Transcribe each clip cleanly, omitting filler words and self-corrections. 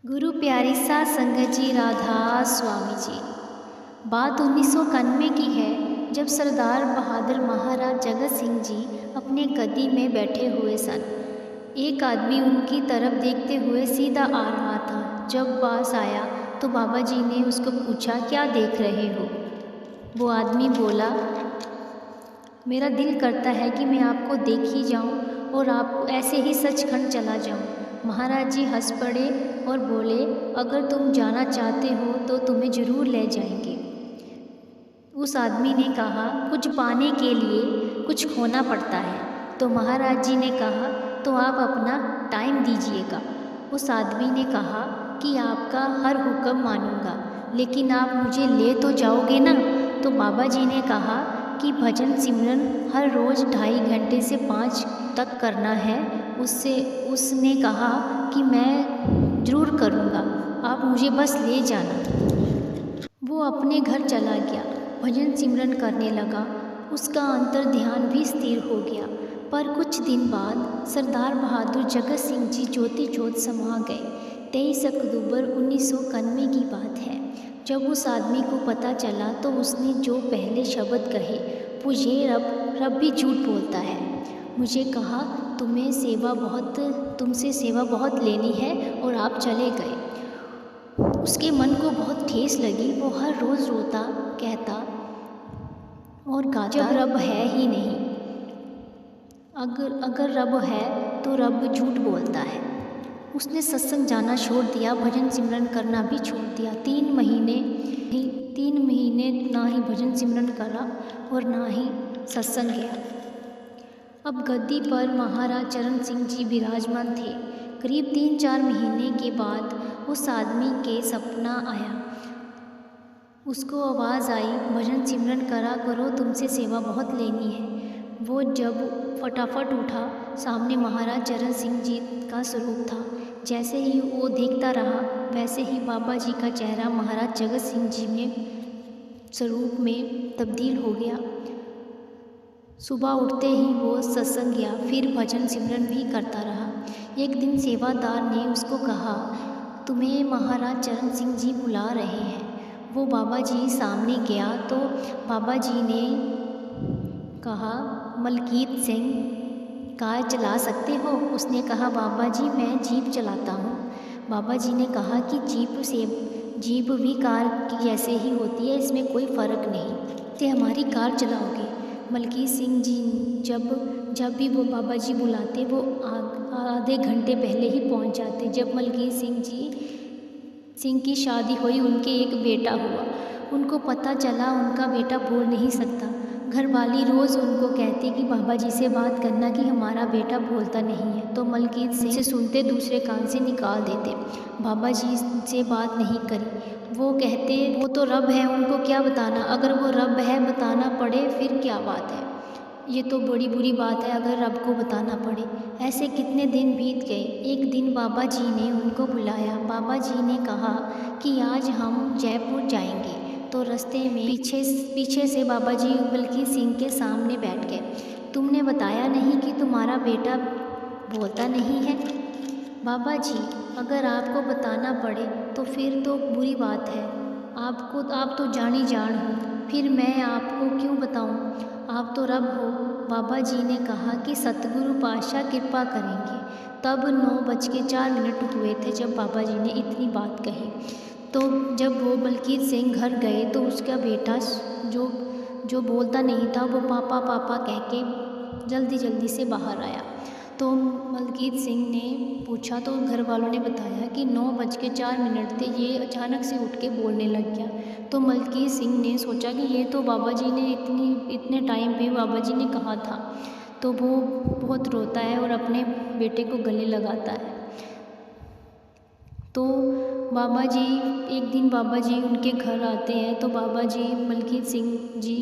गुरु प्यारी सा संगत जी राधा स्वामी जी। बात 1991 की है, जब सरदार बहादुर महाराज जगत सिंह जी अपने गद्दी में बैठे हुए सन। एक आदमी उनकी तरफ देखते हुए सीधा आ रहा था। जब पास आया तो बाबा जी ने उसको पूछा, क्या देख रहे हो? वो आदमी बोला, मेरा दिल करता है कि मैं आपको देख ही जाऊं और आप ऐसे ही सचखंड चला जाऊं। महाराज जी हंस पड़े और बोले, अगर तुम जाना चाहते हो तो तुम्हें ज़रूर ले जाएंगे। उस आदमी ने कहा, कुछ पाने के लिए कुछ खोना पड़ता है। तो महाराज जी ने कहा, तो आप अपना टाइम दीजिएगा। उस आदमी ने कहा कि आपका हर हुक्म मानूंगा, लेकिन आप मुझे ले तो जाओगे ना? तो बाबा जी ने कहा कि भजन सिमरन हर रोज़ 2.5 घंटे से 5 तक करना है। उसने कहा कि मैं ज़रूर करूँगा, आप मुझे बस ले जाना। वो अपने घर चला गया, भजन सिमरन करने लगा। उसका अंतर ध्यान भी स्थिर हो गया। पर कुछ दिन बाद सरदार बहादुर जगत सिंह जी ज्योति ज्योत समा गए। 23 अक्टूबर 1991 की बात है। जब उस आदमी को पता चला तो उसने जो पहले शब्द कहे, मुझे रब भी झूठ बोलता है। मुझे कहा, तुमसे सेवा बहुत लेनी है, और आप चले गए। उसके मन को बहुत ठेस लगी। वो हर रोज़ रोता, कहता और गाता, जब रब है ही नहीं, अगर रब है तो रब झूठ बोलता है। उसने सत्संग जाना छोड़ दिया, भजन सिमरन करना भी छोड़ दिया। 3 महीने ना ही भजन सिमरन करा और ना ही सत्संग गया। अब गद्दी पर महाराज चरण सिंह जी विराजमान थे। करीब 3-4 महीने के बाद उस आदमी के सपना आया। उसको आवाज़ आई, भजन सिमरन करा करो, तुमसे सेवा बहुत लेनी है। वो जब फटाफट उठा, सामने महाराज चरण सिंह जी का स्वरूप था। जैसे ही वो देखता रहा, वैसे ही बाबा जी का चेहरा महाराज जगत सिंह जी में स्वरूप में तब्दील हो गया। सुबह उठते ही वो सत्संग गया, फिर भजन सिमरन भी करता रहा। एक दिन सेवादार ने उसको कहा, तुम्हें महाराज चरण सिंह जी बुला रहे हैं। वो बाबा जी सामने गया तो बाबा जी ने कहा, मलकीत सिंह, कार चला सकते हो? उसने कहा, बाबा जी मैं जीप चलाता हूँ। बाबा जी ने कहा कि जीप भी कार की जैसे ही होती है, इसमें कोई फ़र्क नहीं। ते हमारी कार चलाओगे? मलकीत सिंह जी जब भी वो बाबा जी बुलाते, वो आधे घंटे पहले ही पहुंच जाते। जब मलकीत सिंह की शादी हुई, उनके एक बेटा हुआ। उनको पता चला उनका बेटा बोल नहीं सकता। घरवाली रोज़ उनको कहती कि बाबा जी से बात करना कि हमारा बेटा बोलता नहीं है। तो मलकीत सिंह से सुनते, दूसरे कान से निकाल देते। बाबा जी से बात नहीं करी। वो कहते, वो तो रब है, उनको क्या बताना? अगर वो रब है, बताना पड़े फिर क्या बात है? ये तो बड़ी बुरी बात है अगर रब को बताना पड़े। ऐसे कितने दिन बीत गए। एक दिन बाबा जी ने उनको बुलाया। बाबा जी ने कहा कि आज हम जयपुर जाएंगे। तो रास्ते में पीछे से बाबा जी मलकीत सिंह के सामने बैठ गए। तुमने बताया नहीं कि तुम्हारा बेटा बोलता नहीं है? बाबा जी, अगर आपको बताना पड़े तो फिर तो बुरी बात है। आप तो जानी जान हो, फिर मैं आपको क्यों बताऊं? आप तो रब हो। बाबा जी ने कहा कि सतगुरु पातशाह कृपा करेंगे। तब 9:04 हुए थे जब बाबा जी ने इतनी बात कही। तो जब वो मलकीत सिंह घर गए तो उसका बेटा जो बोलता नहीं था, वो पापा पापा कह के जल्दी से बाहर आया। तो मलकीत सिंह ने पूछा तो घर वालों ने बताया कि 9:04 थे, ये अचानक से उठ के बोलने लग गया। तो मलकीत सिंह ने सोचा कि ये तो बाबा जी ने इतने टाइम पे बाबा जी ने कहा था। तो वो बहुत रोता है और अपने बेटे को गले लगाता है। तो एक दिन बाबा जी उनके घर आते हैं। तो बाबा जी मलकीत सिंह जी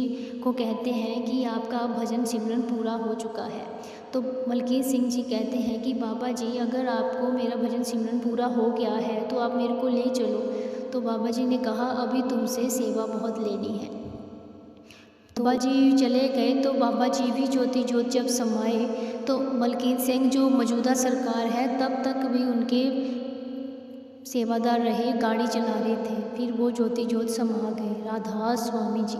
को कहते हैं कि आपका भजन सिमरन पूरा हो चुका है। तो मलकीत सिंह जी कहते हैं कि बाबा जी, अगर आपको मेरा भजन सिमरन पूरा हो गया है तो आप मेरे को ले चलो। तो बाबा जी ने कहा, अभी तुमसे सेवा बहुत लेनी है। तो बाबा जी चले गए। तो बाबा जी भी ज्योति ज्योत जब समाए तो मलकीत सिंह जो मौजूदा सरकार है, तब तक भी उनके सेवादार रहे, गाड़ी चला रहे थे। फिर वो ज्योति ज्योत समा गए। राधा स्वामी जी।